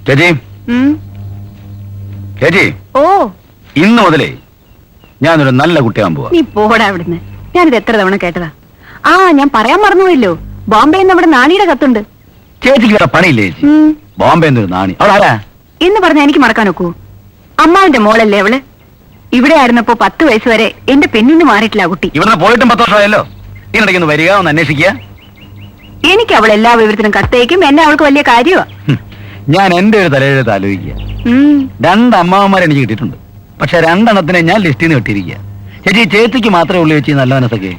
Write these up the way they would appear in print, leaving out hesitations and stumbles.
ചേച്ചി ചേച്ചി, ഓ ഇന്ന് മുതലേ ഞാനൊരു നല്ല കുട്ടിയാൻ പോവാ. നീ പോടാ അവിടുന്ന്. ഞാനിത് എത്ര തവണ കേട്ടതാ. ആ ഞാൻ പറയാൻ മറന്നുപോയില്ലോ, ബോംബെ നമ്മുടെ നാണിയുടെ കത്തുണ്ട്. ചേച്ചിക്ക് വേറെ പണിയില്ലേ ചേച്ചി? ബോംബെ എന്നൊരു നാണി അവളാരാ എന്ന് പറഞ്ഞാ എനിക്ക് മറക്കാൻ ഒക്കൂ? അമ്മാവിന്റെ മോളല്ലേ അവള്. ഇവിടെ ആയിരുന്നപ്പോ 10 വയസ്സ് വരെ എന്റെ പെണ്ണിന് മാറിയിട്ടില്ല ആ കുട്ടി. ഇവിടുന്ന് പോയിട്ടും 10 വർഷമായല്ലോ. ഇതിനിടയ്ക്ക് ഒന്ന് വരിക, ഒന്ന് അന്വേഷിക്കുക. എനിക്ക് അവൾ എല്ലാ വിവരത്തിനും കത്തയക്കും. എന്നെ അവൾക്ക് വലിയ കാര്യമാ. ഞാൻ എന്റെ ഒരു തലയെഴുത്ത് ആലോചിക്കുക. 2 അമ്മാവന്മാരെ എനിക്ക് കിട്ടിയിട്ടുണ്ട്. പക്ഷെ 2 എണ്ണത്തിനെ ഞാൻ ലിസ്റ്റിൽ നിന്ന് കിട്ടിയിരിക്കുക. ചേച്ചി, ചേച്ചിക്ക് മാത്രമേ ഉള്ളൂ ചേച്ചി നല്ല മനസ്സൊക്കെ.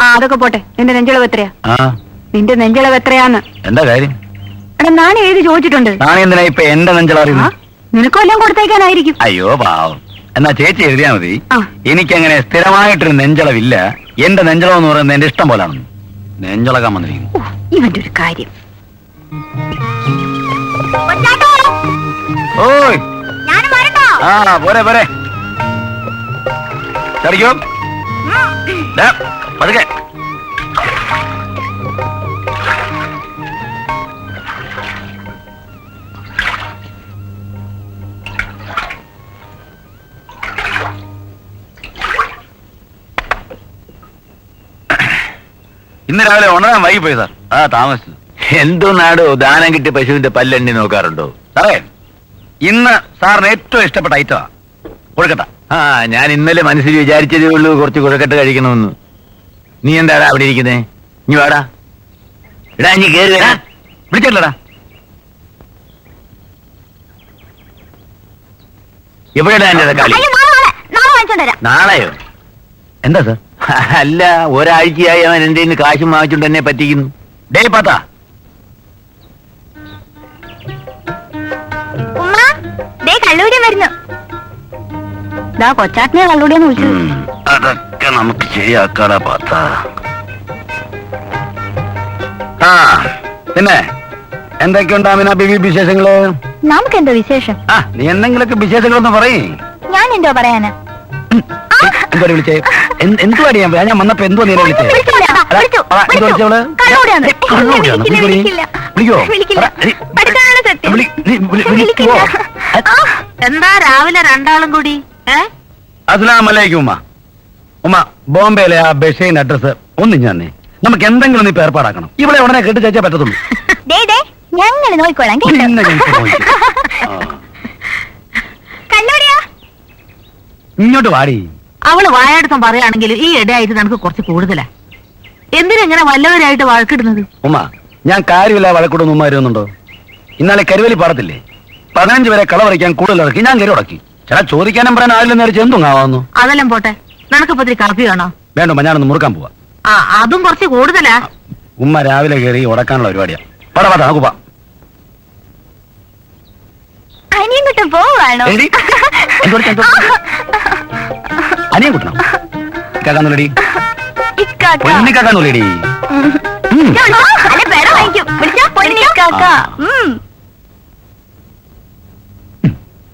ആ അതൊക്കെ പോട്ടെ. നിന്റെ നെഞ്ചളവ് എത്രയാ? ആ നിന്റെ നെഞ്ചളവ് എത്രയാന്ന്? എന്താ കാര്യം? എടാ നാണി എഴുതി ചോദിച്ചിട്ടുണ്ട്. നാണി എന്തിനാ ഇപ്പൊ എന്റെ നെഞ്ചളറിയുന്നു? നിനക്കും എല്ലാം കൊടുത്തേക്കാനായിരിക്കും. അയ്യോ പാവം. എന്നാ ചേച്ചി എഴുതിയാ മതി. ആ. എനിക്കങ്ങനെ സ്ഥിരമായിട്ടൊരു നെഞ്ചളവില്ല. എന്റെ നെഞ്ചളം എന്ന് പറയുന്നത് എന്റെ ഇഷ്ടം പോലാണെന്ന്. നെഞ്ചളക്കാൻ വന്നിരിക്കുന്നു. ഇവന്റെ ഒരു കാര്യം. ഓയ് ആ പോരെ പോരെ ചടിക്കോ പതുക്കെ. ഇന്ന് രാവിലെ ഉണരാൻ വൈകിപ്പോയി സാർ. ആ താമസിച്ചു. എന്തോ നാടോ ദാനം കിട്ടിയ പശുവിന്റെ പല്ലെണ്ണി നോക്കാറുണ്ടോ? സാറേ, ഇന്ന് സാറിന് ഏറ്റവും ഇഷ്ടപ്പെട്ട ഐറ്റമാ കൊഴുക്കട്ട. ആ ഞാൻ ഇന്നലെ മനസ്സിൽ വിചാരിച്ചതേ ഉള്ളൂ കുറച്ച് കുഴക്കട്ട് കഴിക്കണമെന്ന്. നീ എന്താടാ അവിടെ ഇരിക്കുന്നേ? നീ വാടാ. എടാ നീ കേറി വരാ. വിളിച്ചിട്ടില്ലടാ. എവിടെടാ എന്റെ കളി? നാളെയോ? എന്താ സാർ? അല്ല, ഒരാഴ്ചയായി അവൻ എന്റെ കയ്യിൽ നിന്ന് കാശും വാങ്ങിച്ചുകൊണ്ട് എന്നെ പറ്റിക്കുന്നു. ഡേ പാത്താ, കൊച്ചാട്ടിനെ കള്ളൂടിയെന്ന് വിളിച്ചത്. അതൊക്കെ നമുക്ക് ശരിയാക്കാടാ പാത്താ. ആ പിന്നെ എന്തൊക്കെയുണ്ട് അമിന ബിബി വിശേഷങ്ങള്? നമുക്ക് എന്തോ വിശേഷം? ആ നീ എന്തെങ്കിലുമൊക്കെ വിശേഷങ്ങളൊന്നും പറയേ. ഞാൻ എന്തോ പറയാനാ? എന്താ വിളിച്ചേ? എന്തുവാടി ഞാൻ വന്നപ്പോ എന്തോ നീ വിളിച്ചേ? എന്താ രാവിലെ രണ്ടാളും കൂടി? അസ്സലാമലൈക്കും ഉമ്മ. ഉമ്മ, ബോംബെയിലെ ആ ബഷീറിന്റെ അഡ്രസ് ഒന്ന് ഞാൻ നമുക്ക് എന്തെങ്കിലും നീ ഏർപ്പാടാക്കണം. ഇവിടെ ഉടനെ കേട്ട് ചേച്ചാ പറ്റത്തുള്ളൂ. ഞങ്ങൾ നോക്കിക്കോളാം. ഇങ്ങോട്ട് വാടി. അവള് വായാടുത്തം പറയുകയാണെങ്കിൽ ഈ ഇടയായിട്ട് നമുക്ക് കുറച്ച് കൂടുതലാ. എന്തിനെങ്ങനെ വല്ലവരായിട്ട് വഴക്കിടുന്നത്? ഉമ്മ, ഞാൻ കാര്യമില്ല വഴക്കൂടൊന്നും ഉമ്മ വരുന്നുണ്ടോ? ഇന്നലെ കരുവലി പാടത്തില്ലേ, 15 വരെ കള പറിക്കാൻ കൂടുതൽ ഇറക്കി. ഞാൻ കരു ഉടക്കി. ചില ചോദിക്കാനും പറയാൻ ആരില്ലെന്ന് നേരിച്ച് എന്തും ആവാന്നു. അതെല്ലാം പോട്ടെ, നിനക്കിപ്പോ ഇത്തിരി കാപ്പി വേണോ? വേണ്ട ഉമ്മ, ഞാനൊന്ന് മുറുക്കാൻ പോവാ. ആ അതും കുറച്ച് കൂടുതലാ. ഉമ്മ രാവിലെ കയറി ഉടക്കാനുള്ള പരിപാടിയാ. പട പട നോക്കുവാ. അനിയൻകുട്ടൻ പോവാണോ? അനിയൻ കുട്ടണം കാക്കാന്നുള്ളടി, പൊന്നിക്കാക്കാന്നുള്ളടി.